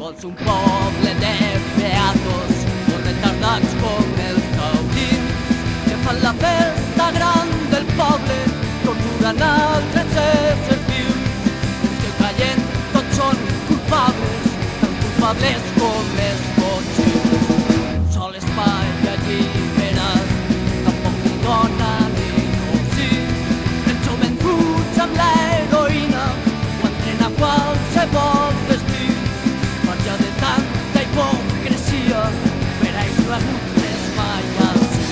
Vols un poble de beatos o retardats com els taurins que fan la festa gran del poble, torturen altres éssers vius. Els que callen tots són culpables, tan culpables com els botxins. Sol espai alliberat, tampoc ni dona ni cosí. El joventut amb l'heroïna ho entrena qualsevol destí. Marxa de tanta hipocresia, per això ha hagut més mai així.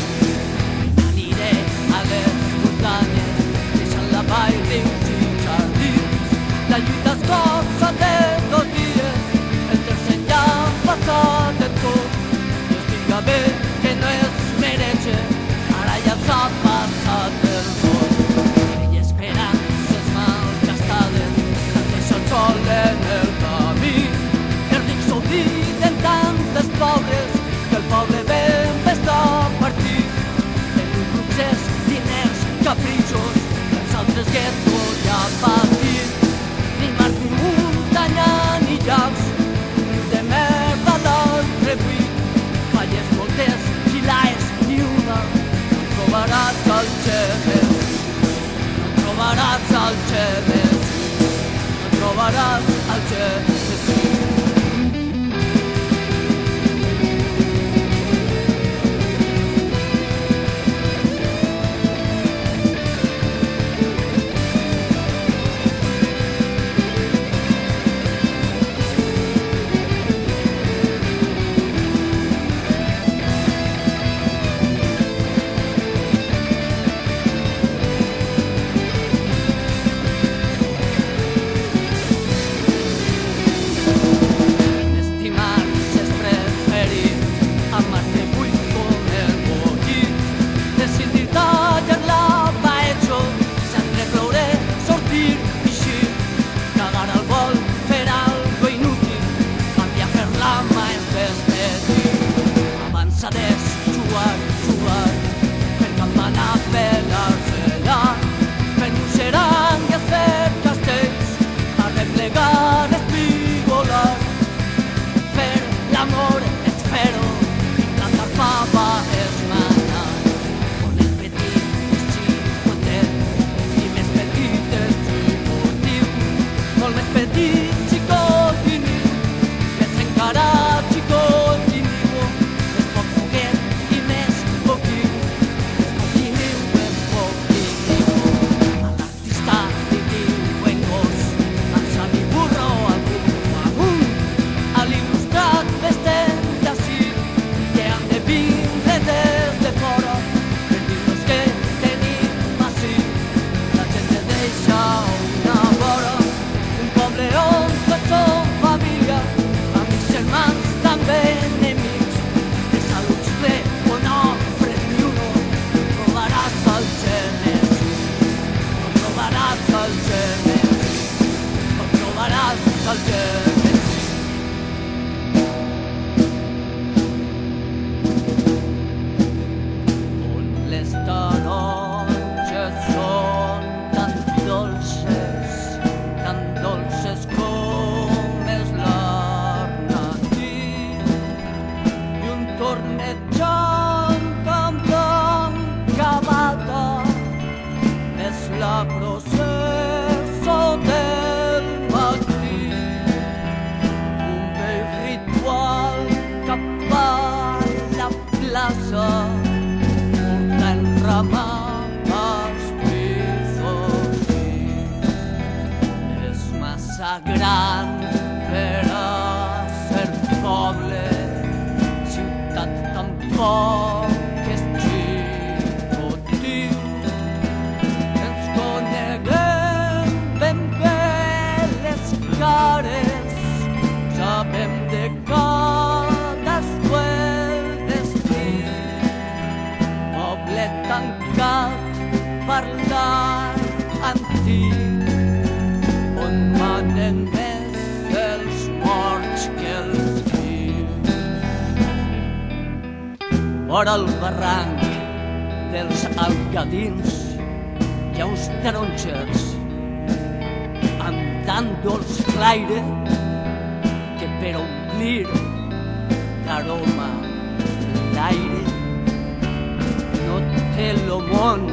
Aniré a les muntanyes, deixant la vall rius i jardins. La lluita és cosa de 2 dies, el tercer ja ha passat de tot. I estiga bé que no es mereixen, ara ja s'ha passat el tot. I esperances malgastades, tant deixa el sol en el camí. Els rics s'obliden tantes pobres, que el poble ben està partit. Tenim luxes, diners, capritxos, els altres guetos ja han patit. Ni mar, ni muntanya, ni llacs, ni de merda l'altre buit. Falles moltes, filaes ni una, no trobaràs al Genesí. No trobaràs al Genesí, no trobaràs al Genesí. Gran per a ser poble, ciutat tampoc és xicotiu. Ens coneguem ben bé les cares, sabem de cadascú el destí. Poble tancat, parlar antic, on manen més els morts que els vius. Vora el barranc dels algadins hi ha uns taronxers amb tan dolç flaire que per un omplir d'aroma l'aire. No té el món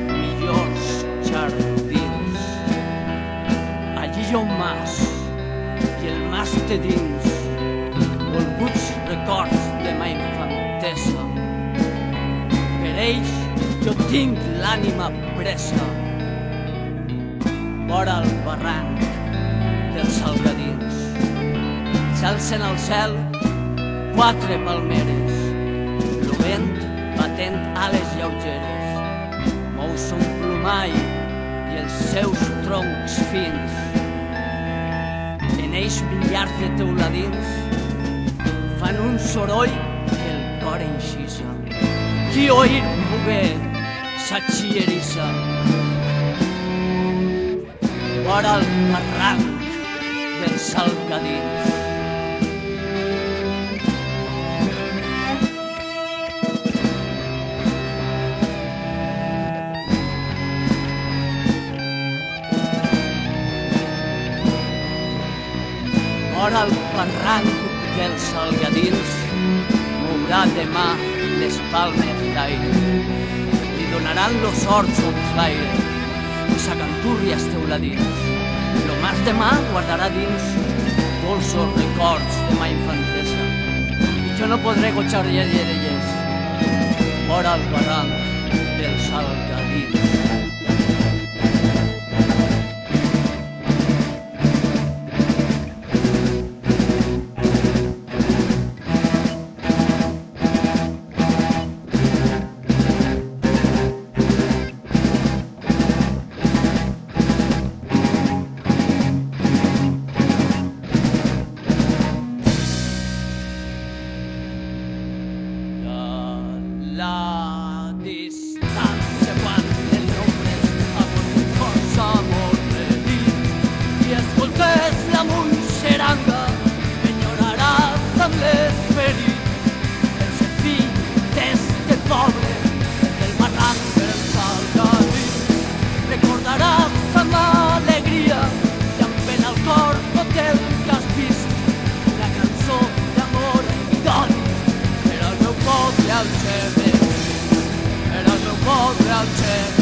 millors jardins. Allí hi ha un mas, i el mas té dins volguts records de ma infantesa. Per ells jo tinc l'ànima presa. Vora el barranc dels Salgadins s'alcen al cel 4 palmeres, el vent batent ales lleugeres mou son plomall i els seus troncs fins. En ells milers de teuladins fan un soroll que el cor enxissa. Qui oir pogué s'aixierissa. Vora el barranc dels Salgadins. Vora el barranc dels Salgadins mourà demà les palmes d'aire. Li donaran los horts un flaire i sa canturri els teuladins. Lo mas demà guardarà dins dolços records de ma infantesa. I jo no podré goixar d'elles vora el barranc dels Salgadins. La distància quan el nombres amb un força molt petit i escoltes la munxeranga enyoraràs amb l'esperit el ser fill d'este poble del barranc del Salgadins. Recordaràs amb alegria i amb pena al cor tot el que has vist, una cançó d'amor i d'odi per al meu poble al xerrer. Pobre al xer.